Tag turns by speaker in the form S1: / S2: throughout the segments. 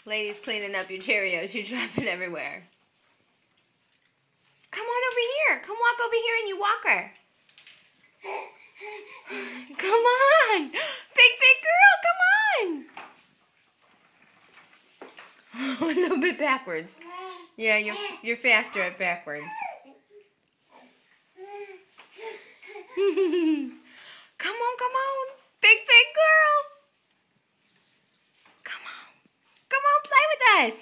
S1: Lady's cleaning up your Cheerios. You're dropping everywhere. Come on over here. Come walk over here and you walk her. Come on. Big girl, come on. A little bit backwards. Yeah, you're faster at backwards. Come on. Big girl. Come on, play with us.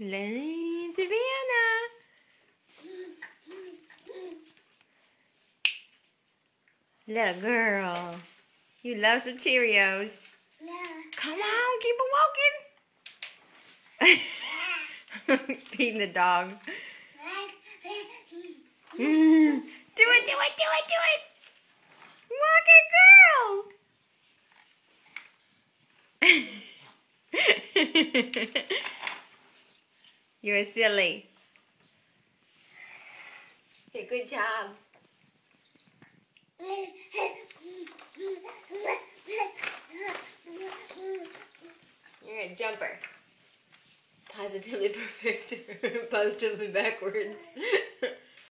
S1: Lady and Savannah. Little girl. You love some Cheerios. Come on, keep it walking. Feeding the dog. Do it. Walk it, girl. You're silly. Say good job. You're a jumper. Positively perfect. Positively backwards.